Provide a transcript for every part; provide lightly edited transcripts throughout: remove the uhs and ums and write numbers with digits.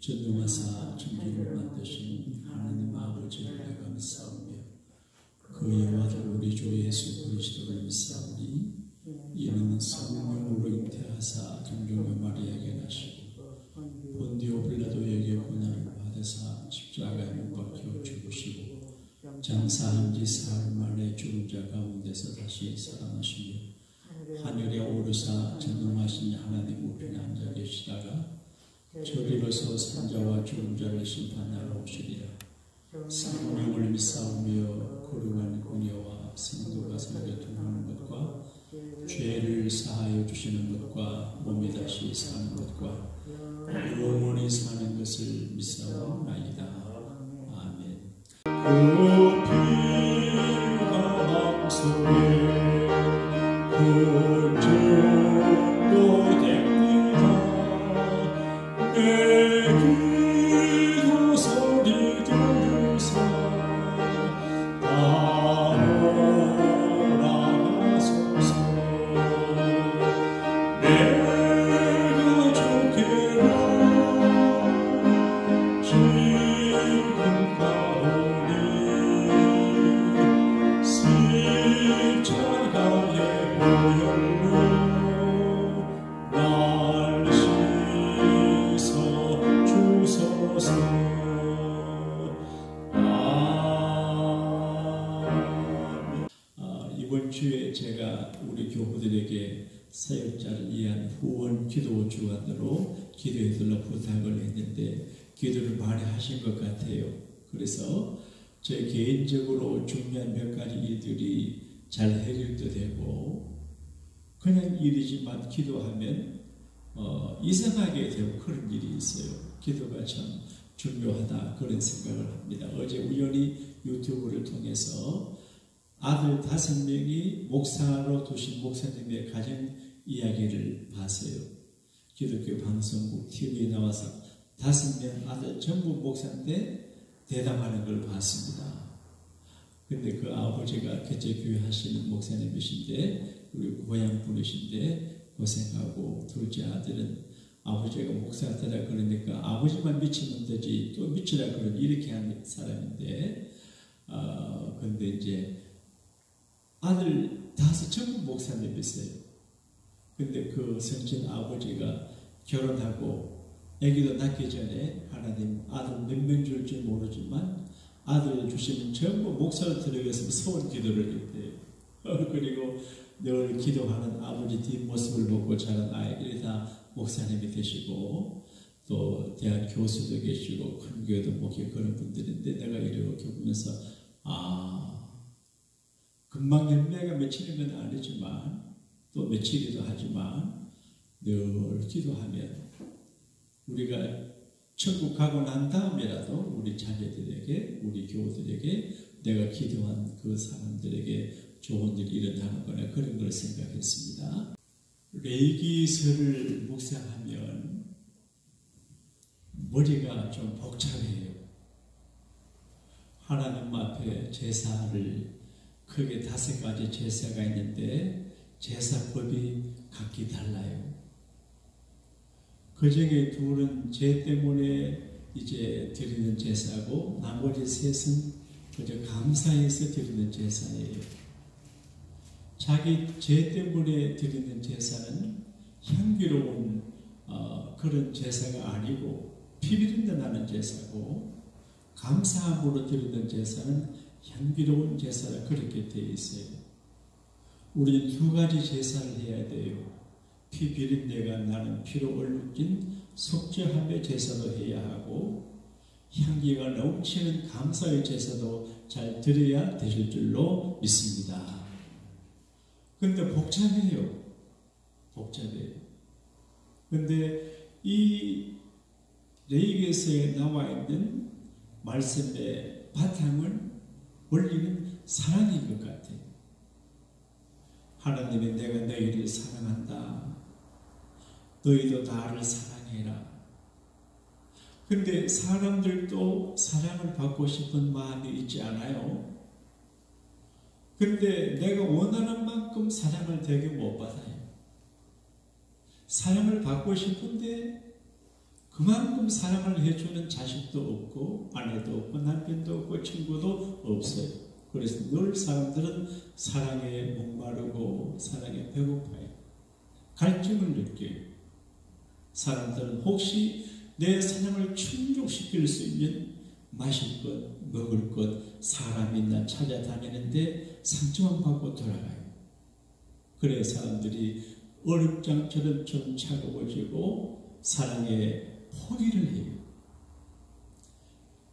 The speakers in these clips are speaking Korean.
전능하사 천지를 만드신 하나님 아버지를 감사하며 그의 아들 우리 주 예수 그리스도를 믿사오니 이는 성령으로 잉태하사 동정녀 마리아에게 나시고 본디오 빌라도에게 고난을 받으사 십자가에 못 박혀 죽으시고 장사한 지 사흘 만에 죽은 자 가운데서 다시 살아나시며 하늘에 오르사 전능하신 하나님 우편에 앉아 계시다가 저리로서 산자와 죽은 자를 심판하러 오시리라. 성령을 믿사오며 거룩한 공예와 성도가 서로 통하는 것과 죄를 사하여 주시는 것과 몸이 다시 사는 것과 영원히 사는 것을 믿사오나이다. 아멘. 그 피가 속에 이번 주에 제가 우리 교우들에게 사역자를 위한 후원 기도 주간으로 기도해달라 부탁을 했는데 기도를 많이 하신 것 같아요. 그래서 제 개인적으로 중요한 몇 가지 일들이 잘 해결도 되고 그냥 일이지만 기도하면 이상하게 되고 그런 일이 있어요. 기도가 참 중요하다 그런 생각을 합니다. 어제 우연히 유튜브를 통해서 아들 5명이 목사로 두신 목사님의 가정 이야기를 봤어요. 기독교 방송국 TV에 나와서 5명 아들 전부 목사인데 대담하는 걸 봤습니다. 근데 그 아버지가 개척교회 하시는 목사님이신데 우리 고향 분이신데 고생하고 둘째 아들은 아버지가 목사한테라 그러니까 아버지만 미치면 되지 또 미치라 그러니 이렇게 하는 사람인데 근데 이제 아들 5 전부 목사님이세요. 근데 그 선진 아버지가 결혼하고 아기도 낳기 전에 하나님 아들 몇 명 줄지 모르지만 아들 주시면 전부 목사를 들어가서 소원 기도를 했대요. 그리고 늘 기도하는 아버지 뒷모습을 보고 자란 아이들이 다 목사님이 되시고 또 대학 교수도 계시고 큰 교회도 목회 그런 분들인데 내가 이렇게 보면서 금방 열매가 맺히는 건 아니지만 또 맺히기도 하지만 늘 기도하면 우리가 천국 가고 난 다음이라도 우리 자녀들에게 우리 교우들에게 내가 기도한 그 사람들에게 좋은 일이 일어나는 거나 그런 걸 생각했습니다. 레위기서를 묵상하면 머리가 좀 복잡해요. 하나님 앞에 제사를 크게 5가지 제사가 있는데 제사법이 각기 달라요. 그 중에 2는 죄 때문에 이제 드리는 제사고 나머지 3은 그저 감사해서 드리는 제사예요. 자기 죄 때문에 드리는 제사는 향기로운 그런 제사가 아니고 피비린내 나는 제사고 감사함으로 드리는 제사는 향기로운 제사라 그렇게 되어 있어요. 우리는 2가지 제사를 해야 돼요. 피 비린내가 나는 피로 얼룩진 속죄함의 제사도 해야 하고 향기가 넘치는 감사의 제사도 잘 드려야 되실 줄로 믿습니다. 근데 복잡해요. 복잡해요. 근데 이 레위기서에 나와 있는 말씀의 바탕은 원리는 사랑인 것 같아요. 하나님이 내가 너희를 사랑한다. 너희도 나를 사랑해라. 근데 사람들도 사랑을 받고 싶은 마음이 있지 않아요? 근데 내가 원하는 만큼 사랑을 되게 못 받아요. 사랑을 받고 싶은데 그만큼 사랑을 해주는 자식도 없고 아내도 없고 남편도 없고 친구도 없어요. 그래서 늘 사람들은 사랑에 목마르고 사랑에 배고파요. 갈증을 느껴요. 사람들은 혹시 내 사랑을 충족시킬 수 있는 마실 것, 먹을 것, 사람이 있나 찾아다니는데 상처만 받고 돌아가요. 그래 사람들이 얼음장처럼 좀 차가워지고 사랑에 포기를 해요.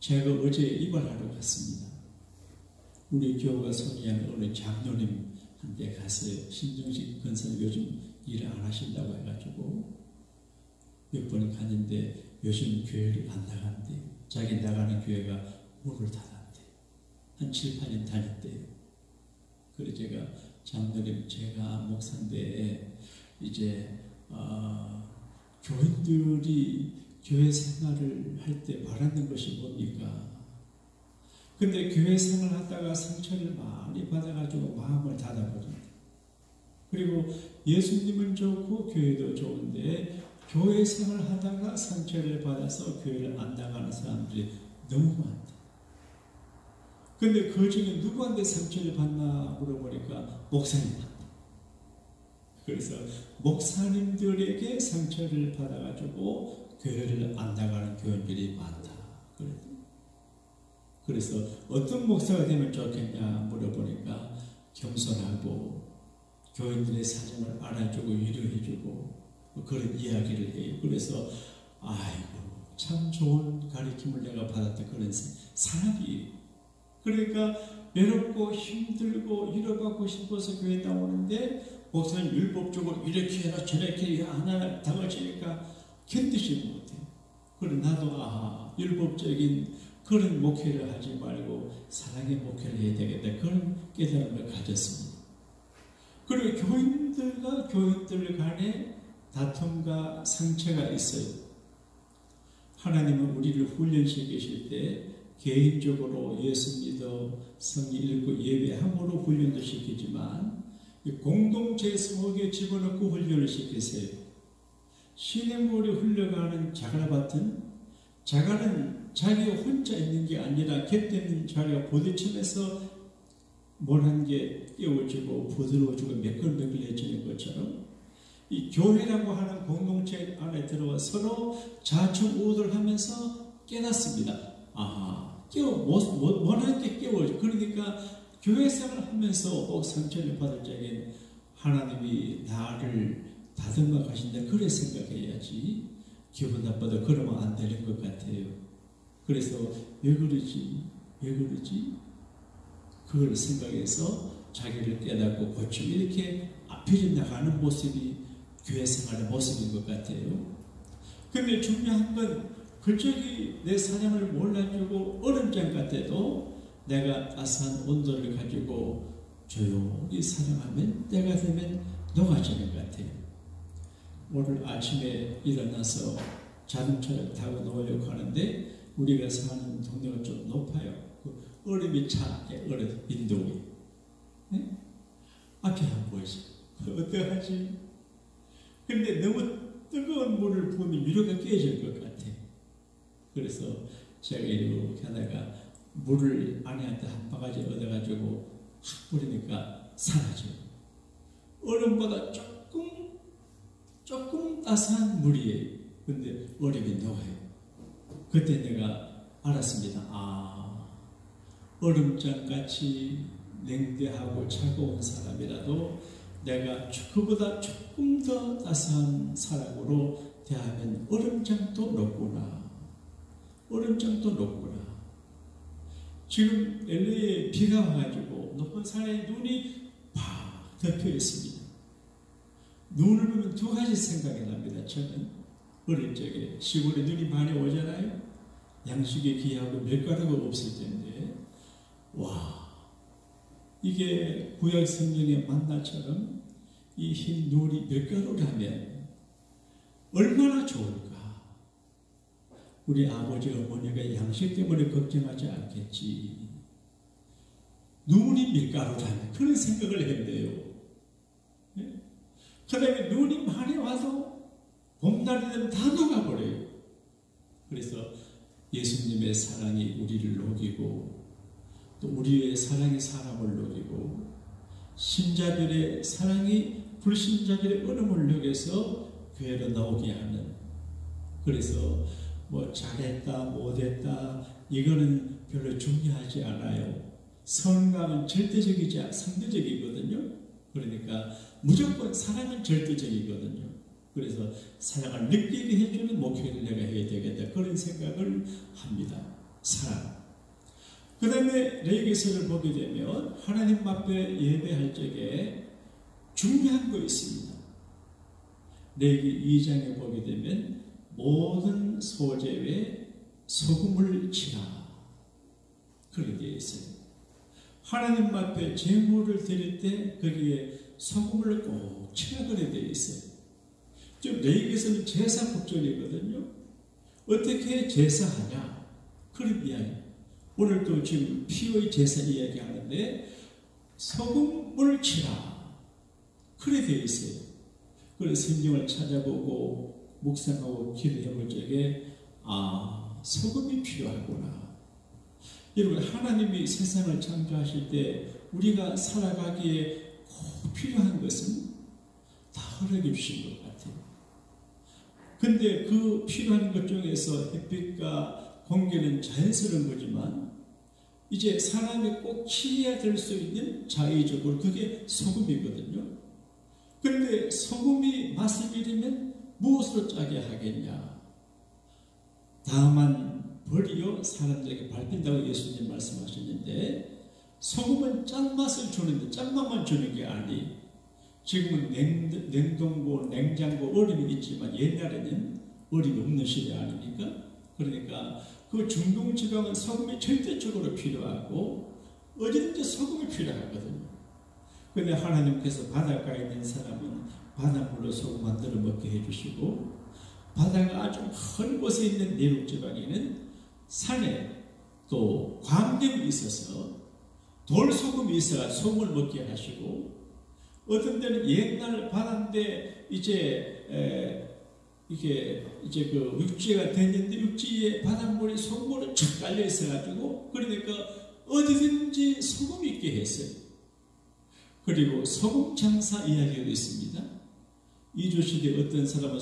제가 어제 이 말하러 갔습니다. 우리 교회가 소개한 어느 장로님한테 갔어요. 신정식 권사님 요즘 일을 안 하신다고 해가지고 몇 번 갔는데 요즘 교회를 안 나간대. 자기 나가는 교회가 문을 닫았대. 한 7, 8년 다녔대요. 그래서 제가 장로님 제가 목사인데 이제 교인들이 교회 생활을 할 때 바라는 것이 뭡니까? 근데 교회 생활을 하다가 상처를 많이 받아가지고 마음을 닫아버린다. 그리고 예수님은 좋고 교회도 좋은데 교회 생활을 하다가 상처를 받아서 교회를 안 나가는 사람들이 너무 많다. 근데 그 중에 누구한테 상처를 받나 물어보니까 목사님한테. 그래서 목사님들에게 상처를 받아가지고 교회를 안 나가는 교인들이 많다. 그래서 어떤 목사가 되면 좋겠냐 물어보니까 겸손하고 교인들의 사정을 알아주고 위로해주고 그런 이야기를 해요. 그래서 아이고 참 좋은 가르침을 내가 받았다 그런 사람이 그러니까 외롭고 힘들고 위로받고 싶어서 교회 나오는데 목사님 율법적으로 이렇게 해라 저렇게 하나 당하시니까 견디지 못해. 그래 나도 율법적인 그런 목회를 하지 말고 사랑의 목회를 해야 되겠다. 그런 깨달음을 가졌습니다. 그리고 교인들과 교인들 간에 다툼과 상처가 있어요. 하나님은 우리를 훈련시키실 때 개인적으로 예수 믿어 성경 읽고 예배함으로 훈련도 시키지만 공동체 속에 집어넣고 훈련을 시키세요. 시냇물이 흘러가는 자갈밭은 자갈은 자기 혼자 있는 게 아니라 곁에 자리가 부딪히면서 몰한 게 깨워지고 부드러워지고 매끌매끌해지는 것처럼 이 교회라고 하는 공동체 안에 들어와 서로 좌충우돌 하면서 깨닫습니다. 원하는 게 깨워져. 그러니까 교회 생활을 하면서 꼭 상처를 받을 적에 하나님이 나를 다듬어 가신다. 그래 생각해야지. 기분 나빠도 그러면 안 되는 것 같아요. 그래서 왜 그러지? 그걸 생각해서 자기를 깨닫고 고치고 이렇게 앞에 나가는 모습이 교회 생활의 모습인 것 같아요. 근데 중요한 건 그쪽이 내 사랑을 몰라주고 얼음장 같아도 내가 따스한 온도를 가지고 조용히 사랑하면 때가 되면 녹아지는 것 같아요. 오늘 아침에 일어나서 자동차를 타고 나오려고 하는데 우리가 사는 동네가 좀 높아요. 그 얼음이 차게 얼음 인도에 네? 앞이 안 보이죠. 어떡하지? 근데 너무 뜨거운 물을 부으면 위로가 깨질 것 같아. 그래서 제가 이렇게 하다가 물을 아내한테 한 바가지 얻어가지고 확 뿌리니까 사라져요. 얼음보다 조금 따스한 물이에요. 근데 얼음이 녹아요. 그때 내가 알았습니다. 얼음장같이 냉대하고 차가운 사람이라도 내가 그보다 조금 더 따스한 사랑으로 대하면 얼음장도 녹구나. 지금 LA에 비가 와가지고 높은 산에 눈이 팍 덮여 있습니다. 눈을 보면 두 가지 생각이 납니다. 저는 어릴 적에 시골에 눈이 많이 오잖아요. 양식에 귀하고 밀가루가 없을 텐데 이게 구약 성경의 만나처럼 이 흰 눈이 밀가루라면 얼마나 좋을까. 우리 아버지 어머니가 양식 때문에 걱정하지 않겠지. 눈이 밀가루라는 그런 생각을 했대요. 그 다음에 눈이 많이 와도 봄날이 되면 다 녹아버려요. 그래서 예수님의 사랑이 우리를 녹이고 또 우리의 사랑이 사람을 녹이고 신자들의 사랑이 불신자들의 얼음을 녹여서 교회로 나오게 하는, 그래서 뭐 잘했다 못했다 이거는 별로 중요하지 않아요. 선감은 절대적이지 상대적이거든요. 그러니까 무조건 사랑은 절대적이거든요. 그래서 사랑을 느끼게 해주는 목회를 내가 해야 되겠다, 그런 생각을 합니다. 사랑. 그 다음에 레위기서를 보게 되면 하나님 앞에 예배할 적에 중요한 거 있습니다. 레위기 2장에 보게 되면 모든 소재에 소금을 치라, 그렇게 되어 있어요. 하나님 앞에 제물을 드릴 때 거기에 소금을 꼭 치라 그렇게 되어 있어요. 지금 레위기서는 제사 국절이거든요. 어떻게 제사하냐, 그런 이야기. 오늘도 지금 피의 제사 이야기하는데 소금을 치라, 그래 되어 있어요. 그래서 성경을 찾아보고 묵상하고 기도해볼 적에 소금이 필요하구나. 여러분, 하나님이 세상을 창조하실 때 우리가 살아가기에 꼭 필요한 것은 다 허락해 주신 것 같아요. 근데 그 필요한 것 중에서 햇빛과 공기는 자연스러운 거지만 이제 사람이 꼭 취해야 될 수 있는 자의적으로 그게 소금이거든요. 그런데 소금이 맛을 비리면 무엇으로 짜게 하겠냐? 다만 버리요 사람들에게 밟힌다고 예수님 말씀하셨는데, 소금은 짠맛을 주는데 짠맛만 주는 게 아니, 지금은 냉동고 냉장고 얼음이 있지만 옛날에는 얼음이 없는 시대 아닙니까? 그러니까 그 중동지방은 소금이 절대적으로 필요하고 어디든지 소금이 필요하거든요. 그런데 하나님께서 바닷가에 있는 사람은 바닷물로 소금 만들어 먹게 해주시고, 바다가 아주 큰 곳에 있는 내륙지방에는 산에 또 광경이 있어서 돌소금이 있어가 소금을 먹게 하시고, 어떤 데는 옛날 바다인데 이제 그 육지가 됐는데 육지에 바닷물이 소금으로 쫙 깔려 있어가지고, 그러니까 어디든지 소금이 있게 했어요. 그리고 소금 장사 이야기도 있습니다. 이조시대 어떤 사람은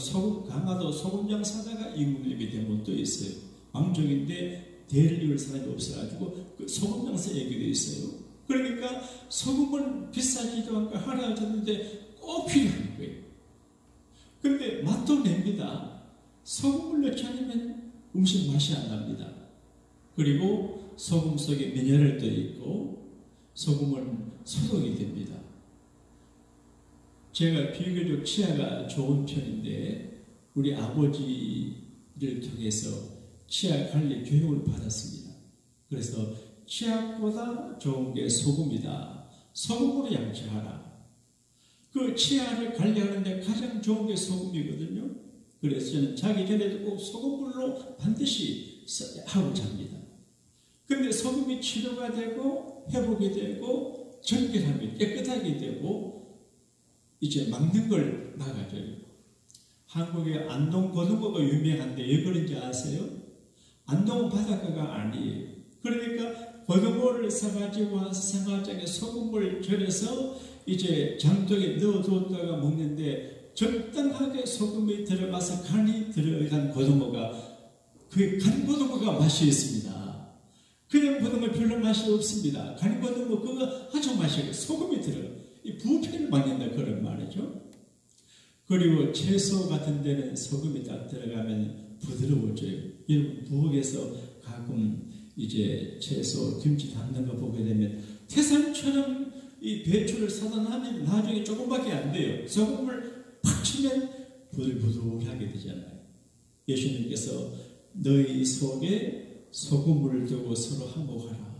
강화도 소금 장사다가 임금님이 된 분도 있어요. 왕족인데 대를 이을 사람이 없어가지고 그 소금 장사 얘기도 있어요. 그러니까 소금은 비싸지도 않고 하나 줬는데 꼭 필요한 거예요. 그런데 맛도 냅니다. 소금을 넣지 않으면 음식 맛이 안 납니다. 그리고 소금 속에 미네랄도 있고 소금은 소독이 됩니다. 제가 비교적 치아가 좋은 편인데 우리 아버지를 통해서 치아 관리 교육을 받았습니다. 그래서 치아보다 좋은 게 소금이다. 소금으로 양치하라. 그 치아를 관리하는데 가장 좋은 게 소금이거든요. 그래서 저는 자기 전에도 꼭 소금물로 반드시 하고 잡니다. 그런데 소금이 치료가 되고 회복이 되고 정결함이 깨끗하게 되고 이제 막는 걸 막아줘요. 한국에 안동 고등어가 유명한데 왜 그런지 아세요? 안동은 바닷가가 아니에요. 그러니까 고등어를 사가지고 와서 생활장에 소금을 절여서 이제 장독에 넣어두었다가 먹는데 적당하게 소금이 들어가서 간이 들어간 고등어가 그 간 고등어가 맛이 있습니다. 그냥 고등어 별로 맛이 없습니다. 간 고등어 그거 아주 맛있고 소금이 들어요. 이 부패를 막는다 그런 말이죠. 그리고 채소 같은 데는 소금이 딱 들어가면 부드러워져요. 여러분 부엌에서 가끔 이제 채소 김치 담는 거 보게 되면 태산처럼 이 배추를 사다 놔면 나중에 조금밖에 안 돼요. 소금을 팍 치면 부들부들하게 되잖아요. 예수님께서 너희 속에 소금을 두고 서로 화목하라.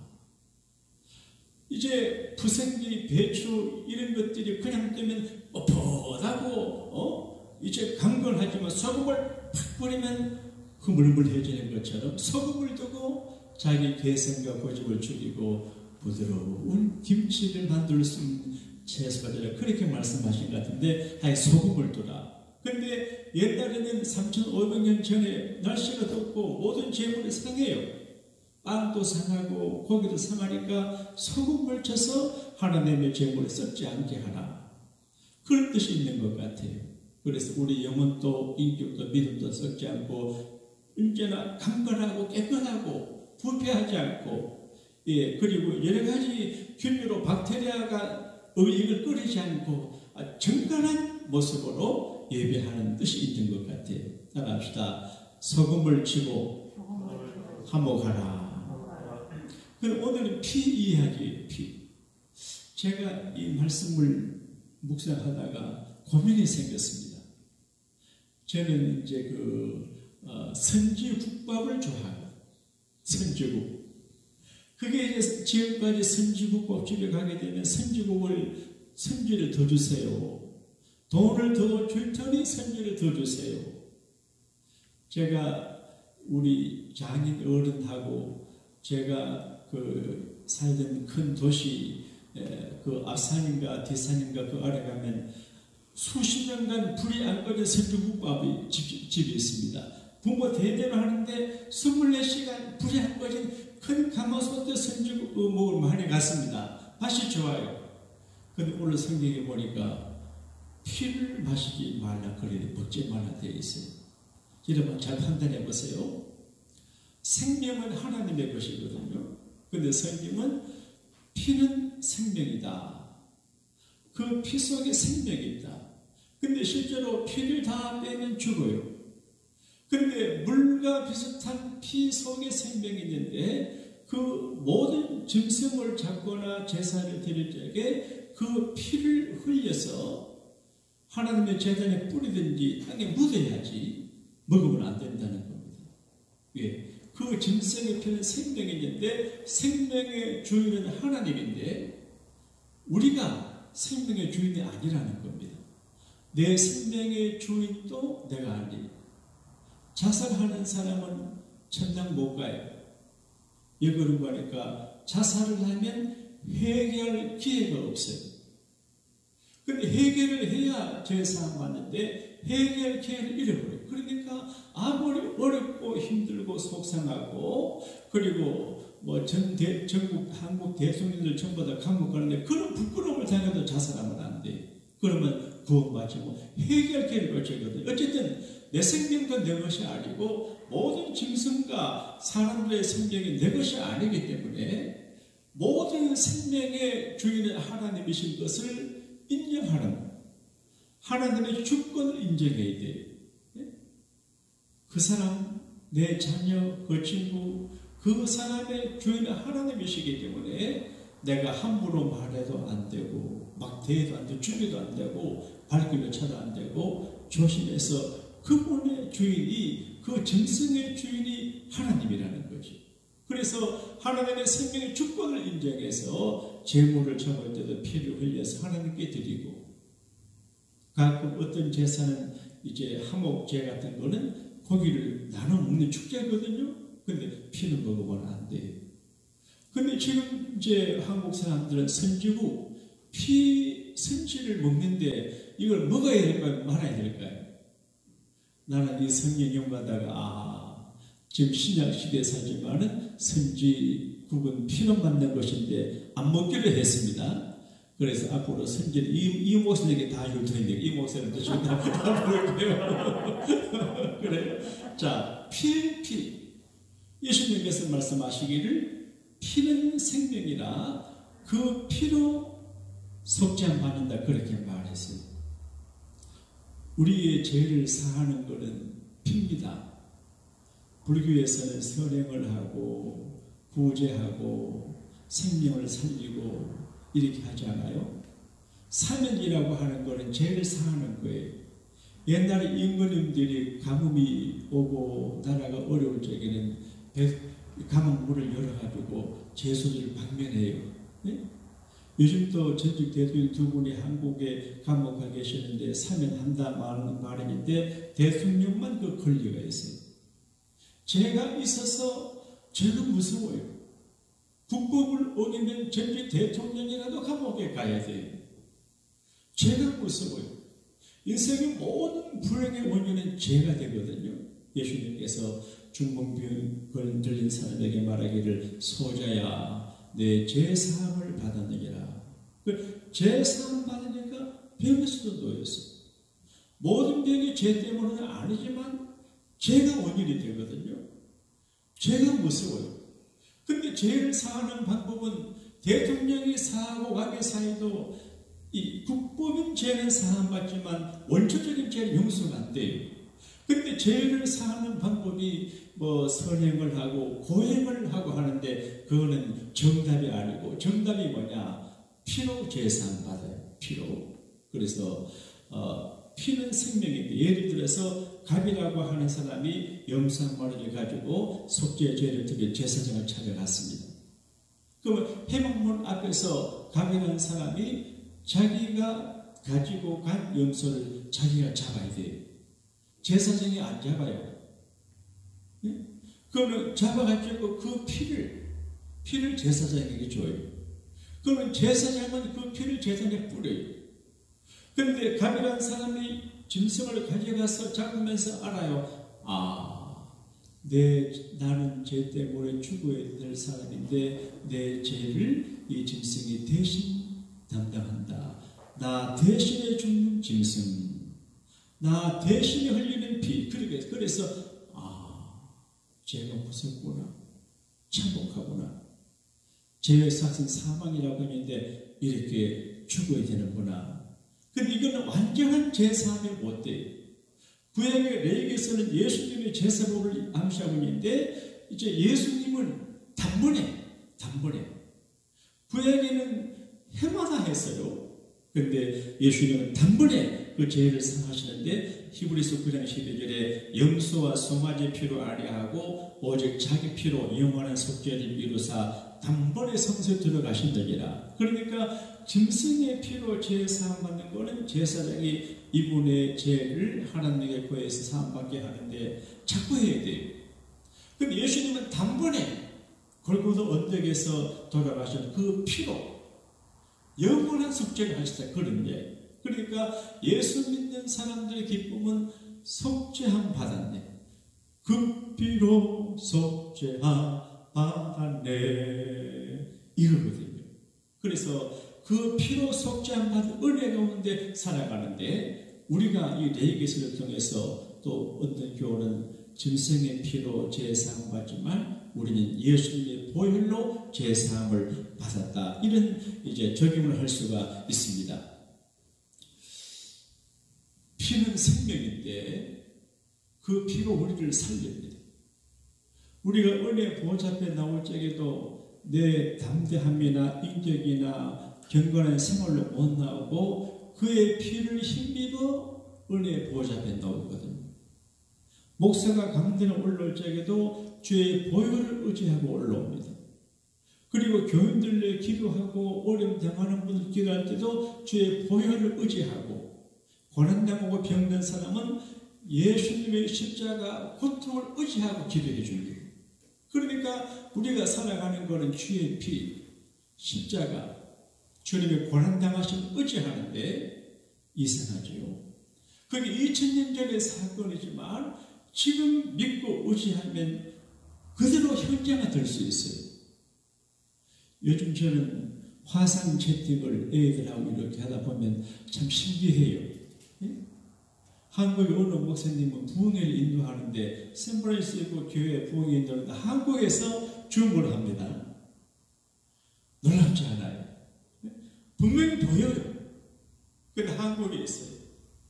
이제 부생기, 배추 이런 것들이 그냥 뜨면 뻣뻣하고 이제 강건하지만 소금을 팍 뿌리면 흐물흐물해지는 것처럼 소금을 두고 자기 개성과 고집을 죽이고 부드러운 김치를 만들 수 있는 채소가 되라 그렇게 말씀하신 것 같은데 아예 소금을 두라. 그런데 옛날에는 3,500년 전에 날씨가 덥고 모든 재물이 상해요. 빵도 상하고 고기도 상하니까 소금을 쳐서 하나님의 재물을 썩지 않게 하라. 그런 뜻이 있는 것 같아요. 그래서 우리 영혼도 인격도 믿음도 썩지 않고 언제나 강건하고 깨끗하고 부패하지 않고 그리고 여러 가지 균류로 박테리아가 이익을 끌이지 않고 정갈한 모습으로 예배하는 뜻이 있는 것 같아요. 따라합시다. 소금을 치고 화목하라. 그럼 오늘은 피 이야기예요. 피. 제가 이 말씀을 묵상하다가 고민이 생겼습니다. 저는 이제 선지국밥을 좋아해요. 선지국. 그게 이제 지금까지 선지국밥집에 가게 되면 선지를 더 주세요. 돈을 더 줄 테니 선지를 더 주세요. 제가 우리 장인 어른하고 제가 살던 큰 도시 앞산인가 뒷산인가 그 아래 가면 수십 년간 불이 안 꺼진 선지국밥이 집이 있습니다. 부모 대대로 하는데 24시간 불이 안 꺼진 큰 가마솥에 선지국을 많이 갔습니다. 맛이 좋아요. 근데 오늘 성경에 보니까 피를 마시지 말라 그래 먹지 말라 되어 있어요. 여러분 잘 판단해 보세요. 생명은 하나님의 것이거든요. 근데 성경은 피는 생명이다. 그 피 속에 생명이 있다. 근데 실제로 피를 다 빼면 죽어요. 근데 물과 비슷한 피 속에 생명이 있는데 그 모든 짐승을 잡거나 제사를 드릴 적에 그 피를 흘려서 하나님의 제단에 뿌리든지 땅에 묻어야지 먹으면 안 된다는 겁니다. 왜? 그 짐승의 피는 생명이 있는데 생명의 주인은 하나님인데 우리가 생명의 주인이 아니라는 겁니다. 내 생명의 주인도 내가 아니. 자살하는 사람은 천당 못 가요. 왜 그런가 하니까 자살을 하면 회개할 기회가 없어요. 근데 회개를 해야 죄사함 받는데 회개할 기회를 잃어버려요. 그러니까 아무리 어렵고 힘들고 속상하고 그리고 전국 한국 대통령들 전부 다 감옥 가는데 그런 부끄러움을 당해도 자살하면 안 돼. 그러면 구원받지 뭐 회개할 기회를 놓치거든요. 어쨌든 내 생명도 내 것이 아니고 모든 짐승과 사람들의 생명이 내 것이 아니기 때문에 모든 생명의 주인은 하나님이신 것을 인정하는 하나님의 주권을 인정해야 돼요. 그 사람, 내 자녀, 그 친구, 그 사람의 주인은 하나님이시기 때문에 내가 함부로 말해도 안 되고 막 대해도 안 되고 죽여도 안 되고 발길을 쳐도 안 되고 조심해서 그분의 주인이 그 짐승의 주인이 하나님이라는 거지. 그래서 하나님의 생명의 주권을 인정해서 제물을 잡을 때도 피를 흘려서 하나님께 드리고 가끔 어떤 제사는 이제 하목제 같은 거는 고기를 나눠 먹는 축제거든요. 근데 피는 먹으면 안 돼요. 근데 지금 이제 한국 사람들은 선지국 선지를 먹는데 이걸 먹어야 될까요? 말아야 될까요? 나는 이 성경 연구하다가 지금 신약 시대에 살지만은 선지국은 피는 맞는 것인데 안 먹기로 했습니다. 그래서 앞으로 선지를 이 목사님에게 다 율동인데 이 목사님도 지금 다 부르고요. 그래요. 자, 피. 예수님께서 말씀하시기를 피는 생명이라 그 피로 속죄함 받는다 그렇게 말했어요. 우리의 죄를 사하는 것은 피입니다. 불교에서는 선행을 하고 구제하고 생명을 살리고 이렇게 하지 않아요? 사면이라고 하는 것은 죄를 사하는 거예요. 옛날에 임금님들이 가뭄이 오고 나라가 어려울 적에는 가뭄 문을 열어가지고 죄수들을 방면해요. 네? 요즘도 전직 대통령 두 분이 한국에 감옥가 계시는데 사면한다 말인데 대통령만 그 권리가 있어요. 죄가 있어서 죄는 무서워요. 국법을 어기면 전직 대통령이라도 감옥에 가야 돼요. 죄가 무서워요. 인생의 모든 불행의 원인은 죄가 되거든요. 예수님께서 중풍병을 들린 사람에게 말하기를 소자야 내 죄사함을 받았느니라. 죄사함 받으니까 병의 수도 놓였어요. 모든 병이 죄 때문은 아니지만 죄가 원인이 되거든요. 죄가 무서워요. 근데 죄를 사하는 방법은 대통령이 사하고 왕의 사이도 이 국법인 죄는 사함받지만 원초적인 죄는 용서가 안 돼요. 그런데 죄를 사하는 방법이 뭐 선행을 하고 고행을 하고 하는데 그거는 정답이 아니고 정답이 뭐냐? 피로 죄 사함 받아요. 피로. 그래서 피는 생명인데 예를 들어서 갑이라고 하는 사람이 염소한마리를 가지고 속죄 죄를 지게 제사장을 찾아갔습니다. 그러면 회막문 앞에서 갑이라는 사람이 자기가 가지고 간 염소를 자기가 잡아야 돼요. 제사장이 안 잡아요. 네? 그러면 잡아가지고 그 피를 제사장에게 줘요. 그러면 제사장은 그 피를 제사장에 뿌려요. 그런데 갑이라는 사람이 짐승을 가져가서 잡으면서 알아요. 나는 죄 때문에 죽어야 될 사람인데 내 죄를 이 짐승이 대신 담당한다. 나 대신에 죽는 짐승, 나 대신에 흘리는 피. 그래서 죄가 무섭구나, 참혹하구나. 죄의 삭은 사망이라고 했는데 이렇게 죽어야 되는구나. 근데 이거는 완전한 제사함이 못 돼요. 구약의 레위기에서는 예수님의 제사법을 암시하고 있는데 이제 예수님은 단번에 구약에는 해마다 했어요. 그런데 예수님은 단번에 그 죄를 상하시는데 히브리서 9장 12절에 염소와 송아지 피로 아니하고 오직 자기 피로 영원한 속죄를 이루사 단번에 성소에 들어가신다니라. 그러니까 짐승의 피로 죄 사함받는 것은 제사장이 이분의 죄를 하나님에게 구해서 사함받게 하는데 자꾸 해야 돼요. 그럼 예수님은 단번에 골고다 언덕에서 돌아가신 그 피로 영원한 속죄를 하시다. 그런 얘기. 그러니까 예수 믿는 사람들의 기쁨은 속죄함 받았네. 그 피로 속죄함 받았네. 이러거든요. 그래서 그 피로 속죄함 받은 은혜 가운데 살아가는데 우리가 이 레위기서를 통해서 또 어떤 교훈은 짐승의 피로 제사함 받지만 우리는 예수님의 보혈로 제사함을 받았다. 이런 이제 적용을 할 수가 있습니다. 피는 생명인데 그 피로 우리를 살립니다. 우리가 은혜 보좌 앞에 나올 적에도 내 담대함이나 인격이나 경건한 생활로 못 나오고 그의 피를 힘입어 은혜 보좌 앞에 나오거든요. 목사가 강단에 올라올 적에도 주의 보혈을 의지하고 올라옵니다. 그리고 교인들에 기도하고 어려움 당하는 분들 기도할 때도 주의 보혈을 의지하고 고난당하고 병든 사람은 예수님의 십자가 고통을 의지하고 기도해 줍니다. 그러니까 우리가 살아가는 것은 주의 피, 십자가, 주님의 고난당하심을 의지하는데 이상하지요. 그게 2000년 전의 사건이지만 지금 믿고 의지하면 그대로 현장화 될 수 있어요. 요즘 저는 화상 채팅을 애들하고 이렇게 하다 보면 참 신기해요. 한국의 어느 목사님은 부흥회를 인도하는데 샌프란시스코 교회 부흥회 인도하는데 한국에서 중보를 합니다. 놀랍지 않아요? 분명히 보여요. 그런데 한국에 있어요.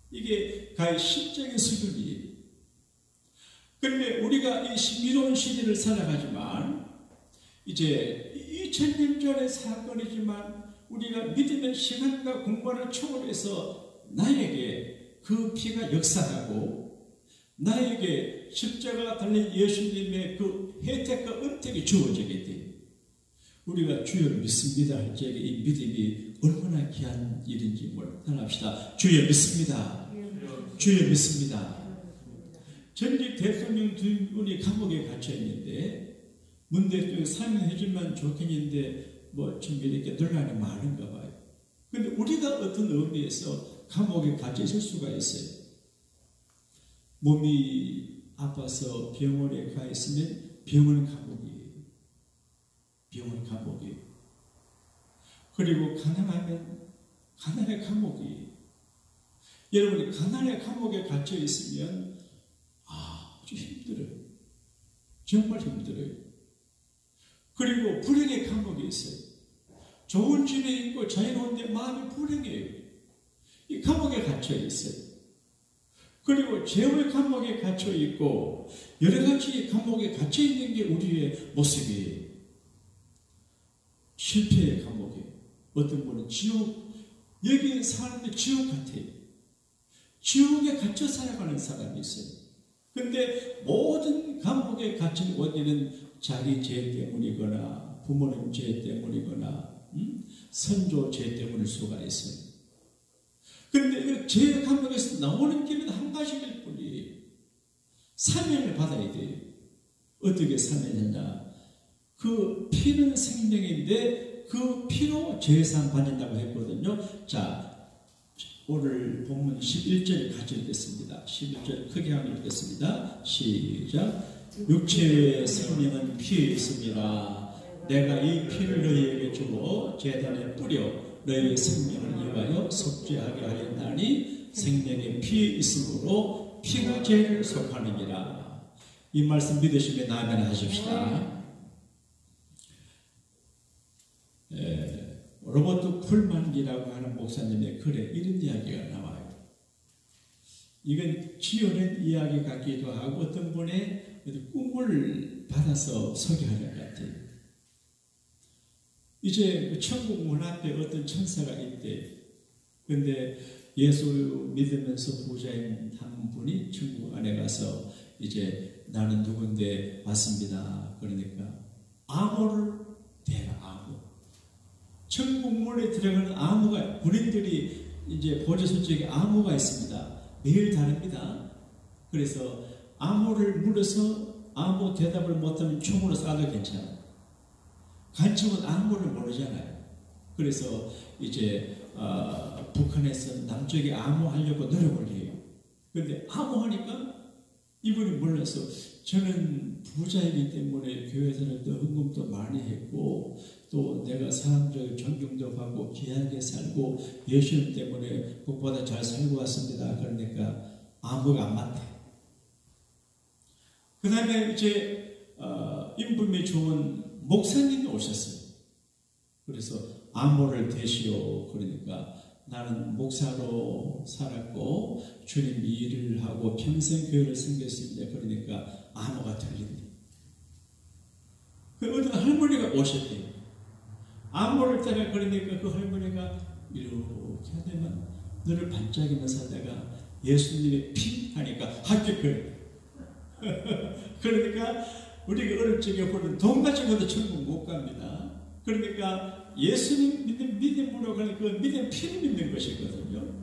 이게 가히 신적인 수준이에요. 그런데 우리가 이 신비로운 시대를 살아가지만 이제 2000년 전의 사건이지만 우리가 믿음의 시간과 공간을 초월해서 나에게 그 피가 역사하고 나에게 십자가가 달린 예수님의 그 혜택과 은택이 주어지게 돼요. 우리가 주여 믿습니다 할 적에 이 믿음이 얼마나 귀한 일인지 합시다. 주여 믿습니다. 주여 믿습니다. 전직 대통령 2분이 감옥에 갇혀 있는데 문 대통령이 사면해주면 좋겠는데 뭐 좀 이렇게 논란이 많은가 봐요. 근데 우리가 어떤 의미에서 감옥에 갇혀 있을 수가 있어요. 몸이 아파서 병원에 가 있으면 병원 감옥이에요. 병원 감옥이에요. 그리고 가난하면 가난의 감옥이에요. 여러분이 가난의 감옥에 갇혀 있으면 아주 힘들어요. 정말 힘들어요. 그리고 불행의 감옥이 있어요. 좋은 집에 있고 자유로운데 마음이 불행해요. 이 감옥에 갇혀 있어요. 그리고 죄의 감옥에 갇혀 있고 여러 가지 감옥에 갇혀 있는 게 우리의 모습이에요. 실패의 감옥에, 어떤 분은 지옥, 여기 사람들 지옥 같아요. 지옥에 갇혀 살아가는 사람이 있어요. 근데 모든 감옥에 갇힌 원인은 자기 죄 때문이거나 부모님 죄 때문이거나 선조 죄 때문일 수가 있어요. 그런데 죄 감옥에서 나오는 길은 한 가지일 뿐이에요. 사면을 받아야 돼요. 어떻게 사면했냐? 그 피는 생명인데 그 피로 죄상 받는다고 했거든요. 자, 오늘 본문 11절 같이 읽겠습니다. 11절 크게 한번 읽겠습니다. 시작. 육체의 생명은 피에 있습니다. 내가 이 피를 너희에게 주고 제단에 뿌려 너희의 생명을 이하여 속죄하게 하였나니 생명의 피에 있으므로 피가 죄를 속하느니라. 이 말씀 믿으시면 아멘 하십시다. 로버트 쿨만기라고 하는 목사님의 글에 이런 이야기가 나와요. 이건 지어낸 이야기 같기도 하고 어떤 분의 꿈을 받아서 소개하는 것 같아요. 이제 천국 문 앞에 어떤 천사가 있대. 근데 예수 믿으면서 부자인 한 분이 천국 안에 가서 이제 나는 누군데 왔습니다. 그러니까 암호를 대라. 암호. 천국 문에 들어가는 암호가, 군인들이 이제 보조소 쪽에 암호가 있습니다. 매일 다릅니다. 그래서 암호를 물어서 암호 대답을 못하면 총으로 쏴도 괜찮아요. 간첩은 암호를 모르잖아요. 그래서 이제 북한에서 남쪽에 암호하려고 노력을 해요. 그런데 암호하니까 이분이 몰라서 저는 부자이기 때문에 교회에서는 또 헌금도 많이 했고 또 내가 사람들 존경도 받고 귀하게 살고 예수님 때문에 그것보다 잘 살고 왔습니다. 그러니까 암호가 안 맞대. 그 다음에 이제 인품이 좋은 목사님이 오셨어요. 그래서 암호를 대시오. 그러니까 나는 목사로 살았고 주님 일을 하고 평생 교회를 섬겼습니다. 그러니까 암호가 틀린다. 그 어떤 할머니가 오셨대요. 암호를 따라 그러니까 그 할머니가 이렇게 하다만 너를 반짝이면서 살다가 예수님의 피 하니까 합격을. 그러니까 우리가 어릴 적에 보는 돈 가지고도 천국 못 갑니다. 그러니까 예수님 믿음으로 가는 그 믿음 피를 믿는 것이거든요.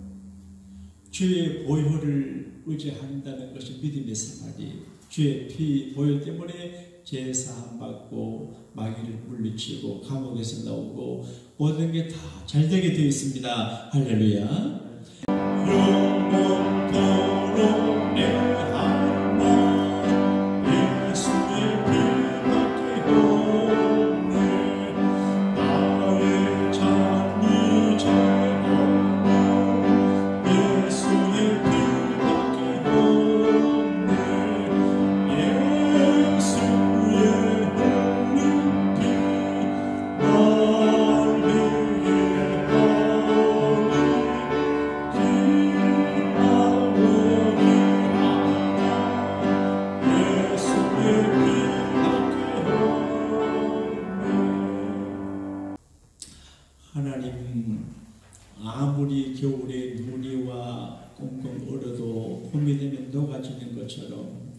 주의 보혈을 의지한다는 것이 믿음의 생활이 주의 피 보혈 때문에 제사함 받고 마귀를 물리치고 감옥에서 나오고 모든 게 다 잘되게 되어 있습니다. 할렐루야. 영원토록 내 하나님 예수의 피밖에 없네. 나의 참이 죄 없네. 예수의 피밖에 없네. 예수의 흘린 피 날 위해 하나님, 아무리 겨울에 눈이 와 꽁꽁 얼어도 봄이 되면 녹아지는 것처럼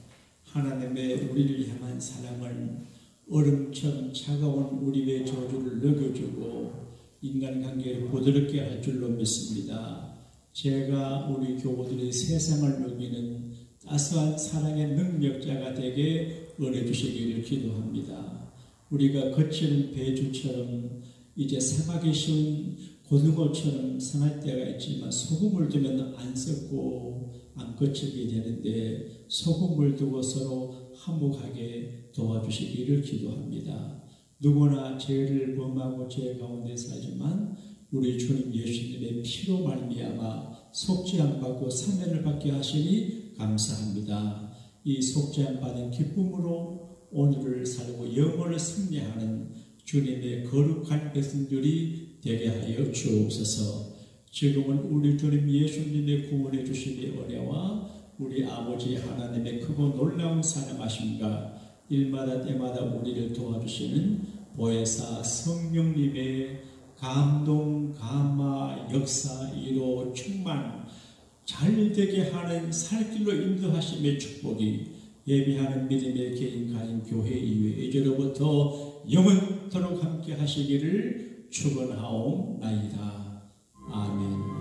하나님의 우리를 향한 사랑을 얼음처럼 차가운 우리의 저주를 녹여주고 인간관계를 부드럽게 할 줄로 믿습니다. 제가 우리 교우들이 세상을 녹이는 따스한 사랑의 능력자가 되게 은혜 주시기를 기도합니다. 우리가 거치는 배주처럼 이제 상하기 쉬운 고등어처럼 상할 때가 있지만 소금을 두면 안 썩고 안 거치게 되는데 소금을 두고 서로 화목하게 도와주시기를 기도합니다. 누구나 죄를 범하고 죄 가운데 살지만 우리 주님 예수님의 피로 말미암아 속죄함 받고 사면을 받게 하시니 감사합니다. 이 속죄함 받은 기쁨으로 오늘을 살고 영원을 승리하는 주님의 거룩한 백성들이 되게 하여 주옵소서. 지금은 우리 주님 예수님의 구원해 주심의 은혜와 우리 아버지 하나님의 크고 놀라운 사랑하심과 일마다 때마다 우리를 도와주시는 보혜사 성령님의 감동, 감화, 역사, 위로, 충만, 잘 되게 하는 살길로 인도하심의 축복이 예비하는 믿음의 개인, 가인, 교회 이외 이제로부터 영원토록 함께 하시기를 축원하옵나이다. 아멘.